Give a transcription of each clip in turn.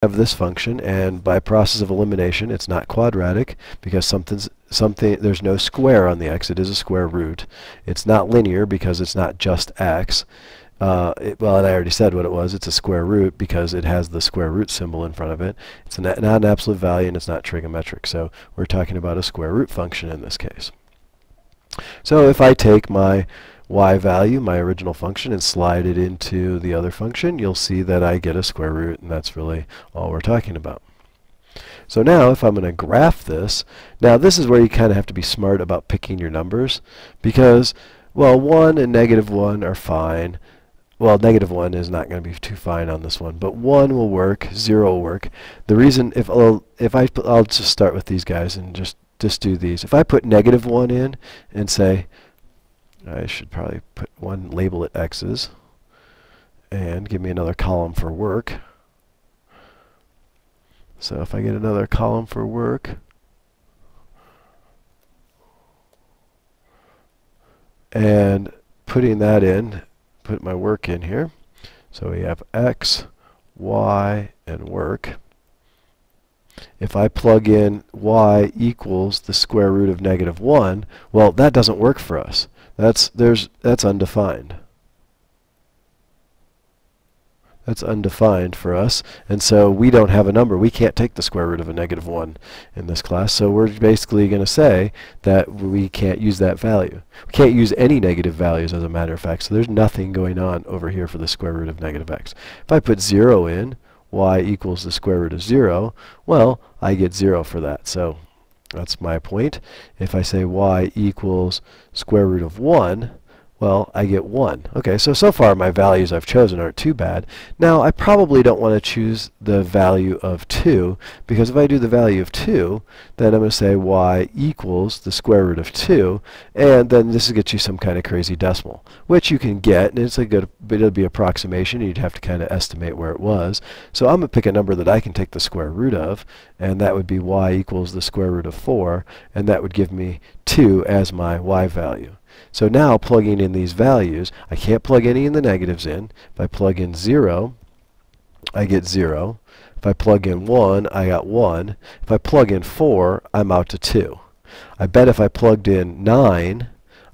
have this function, and by process of elimination it's not quadratic because there's no square on the x. It is a square root. It's not linear because it's not just x. Well, and I already said what it was. It's a square root because it has the square root symbol in front of it. It's not an absolute value, and it's not trigonometric. So we're talking about a square root function in this case. So if I take my y value, my original function, and slide it into the other function, you'll see that I get a square root, and that's really all we're talking about. So now if I'm going to graph this, now this is where you kind of have to be smart about picking your numbers, because, well, 1 and -1 are fine. Well, -1 is not going to be too fine on this one, but 1 will work, 0 will work. The reason, I'll just start with these guys and just do these. If I put -1 in and say, I should probably put one, label it x's, and give me another column for work. So if I get another column for work, and putting that in, put my work in here. So we have x, y, and work. If I plug in y equals the square root of -1, well, that doesn't work for us. That's undefined. That's undefined for us, and so we don't have a number. We can't take the square root of a -1 in this class, so we're basically going to say that we can't use that value. We can't use any negative values, as a matter of fact, so there's nothing going on over here for the square root of -x. If I put 0 in, y equals the square root of 0, well, I get 0 for that. So that's my point. If I say y equals square root of 1, well, I get 1. Okay, so far my values I've chosen aren't too bad. Now, I probably don't want to choose the value of 2, because if I do the value of 2, then I'm going to say y equals the square root of 2, and then this will get you some kind of crazy decimal, which you can get, and it's a good, it'll be approximation. You'd have to kind of estimate where it was. So I'm going to pick a number that I can take the square root of, and that would be y equals the square root of 4, and that would give me 2 as my y value. So now, plugging in these values, I can't plug any in the negatives in. If I plug in 0, I get 0. If I plug in 1, I got 1. If I plug in 4, I'm out to 2. I bet if I plugged in 9,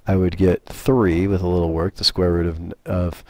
I would get 3 with a little work. The square root of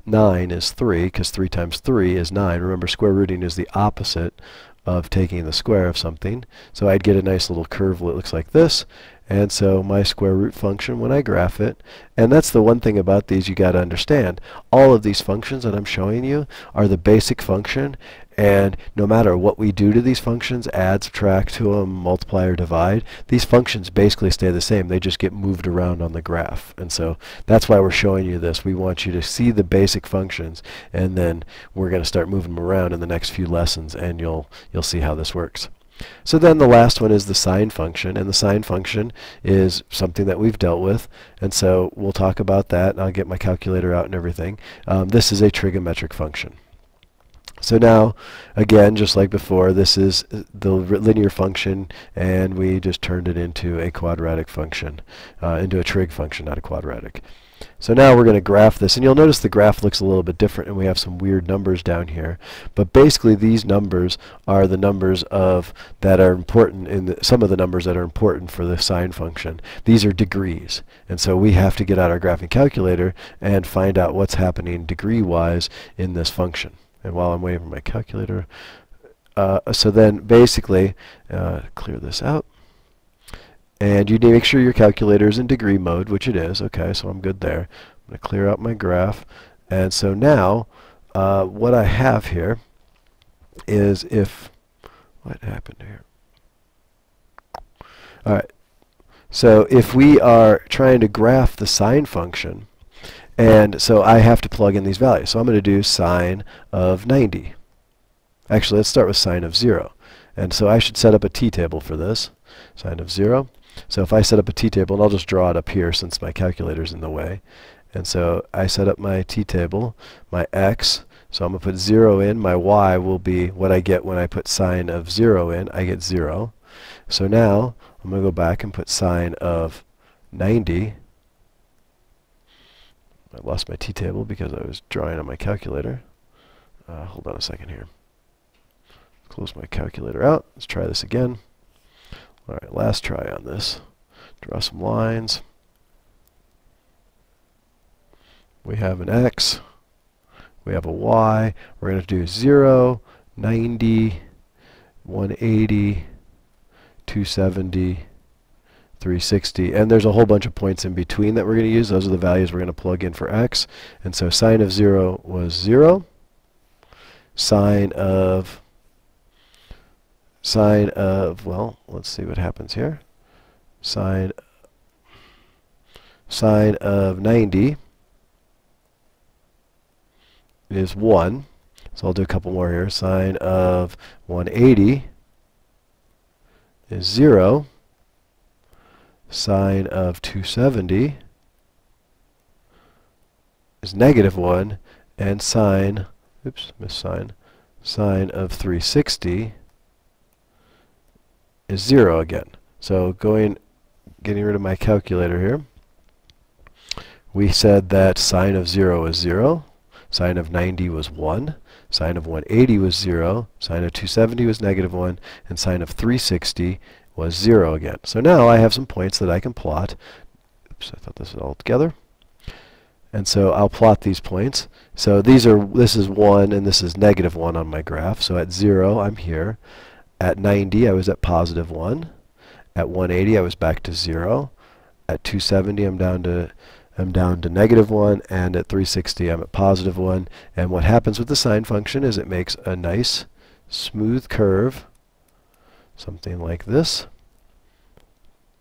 9 is 3, because 3 times 3 is 9. Remember, square rooting is the opposite of taking the square of something. So I'd get a nice little curve that looks like this. And so my square root function, when I graph it, and that's the one thing about these you got to understand, all of these functions that I'm showing you are the basic function, and no matter what we do to these functions, add, subtract to them, multiply or divide, these functions basically stay the same. They just get moved around on the graph. And so that's why we're showing you this. We want you to see the basic functions, and then we're going to start moving them around in the next few lessons, and you'll see how this works. So then the last one is the sine function, and the sine function is something that we've dealt with, and so we'll talk about that, and I'll get my calculator out and everything. This is a trigonometric function. So now, again, just like before, this is the linear function, and we just turned it into a quadratic function, into a trig function, not a quadratic. So now we're going to graph this, and you'll notice the graph looks a little bit different, and we have some weird numbers down here. But basically, these numbers are the numbers that are important in some of the numbers that are important for the sine function. These are degrees, and so we have to get out our graphing calculator and find out what's happening degree-wise in this function. And while I'm waiting for my calculator, so then basically, clear this out. And you need to make sure your calculator is in degree mode, which it is. Okay, so I'm good there. I'm going to clear out my graph. And so now, what I have here is what happened here? All right. So if we are trying to graph the sine function, and so I have to plug in these values. So I'm going to do sine of 90. Actually, let's start with sine of 0. And so I should set up a t-table for this. Sine of 0. So if I set up a t-table, and I'll just draw it up here since my calculator's in the way. And so I set up my t-table, my x. So I'm going to put 0 in. My y will be what I get when I put sine of 0 in. I get 0. So now I'm going to go back and put sine of 90. I lost my t-table because I was drawing on my calculator. Hold on a second here. Close my calculator out. Let's try this again. All right, last try on this. Draw some lines. We have an x. We have a y. We're going to do 0, 90, 180, 270, 360. And there's a whole bunch of points in between that we're going to use. Those are the values we're going to plug in for x. And so sine of 0 was 0. Sine of, well, let's see what happens here. Sine of 90 is 1. So I'll do a couple more here. Sine of 180 is 0. Sine of 270 is -1. And sine, oops, missed sign. Sine of 360 is 0 again. So getting rid of my calculator here, we said that sine of 0 is 0. Sine of 90 was 1. Sine of 180 was 0. Sine of 270 was -1. And sine of 360 was 0 again. So now I have some points that I can plot. Oops, I thought this was all together. And so I'll plot these points. So this is 1 and this is -1 on my graph. So at 0 I'm here. At 90 I was at +1. At 180 I was back to 0. At 270 I'm down to -1, and at 360 I'm at +1. And what happens with the sine function is it makes a nice smooth curve, something like this.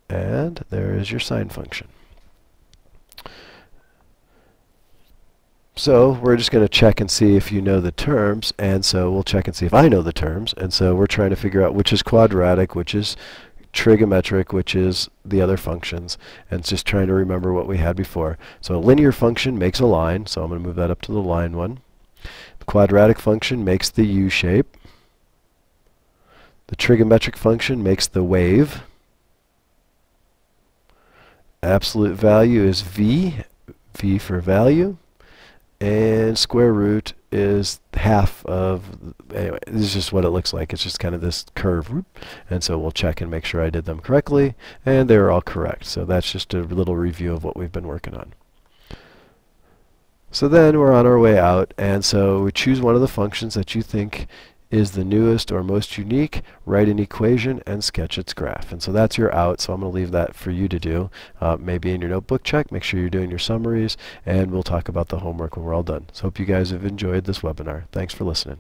And there is your sine function. So we're just going to check and see if you know the terms, and so we'll check and see if I know the terms. And so we're trying to figure out which is quadratic, which is trigonometric, which is the other functions, and it's just trying to remember what we had before. So a linear function makes a line, so I'm going to move that up to the line one. The quadratic function makes the U shape. The trigonometric function makes the wave. Absolute value is V, V for value. And square root is half of, anyway, this is just what it looks like. It's just kind of this curve. And so we'll check and make sure I did them correctly. And they were all correct. So that's just a little review of what we've been working on. So then we're on our way out. And so we choose one of the functions that you think is the newest or most unique, write an equation, and sketch its graph. And so that's your out, so I'm going to leave that for you to do. Maybe in your notebook check, make sure you're doing your summaries, and we'll talk about the homework when we're all done. So hope you guys have enjoyed this webinar. Thanks for listening.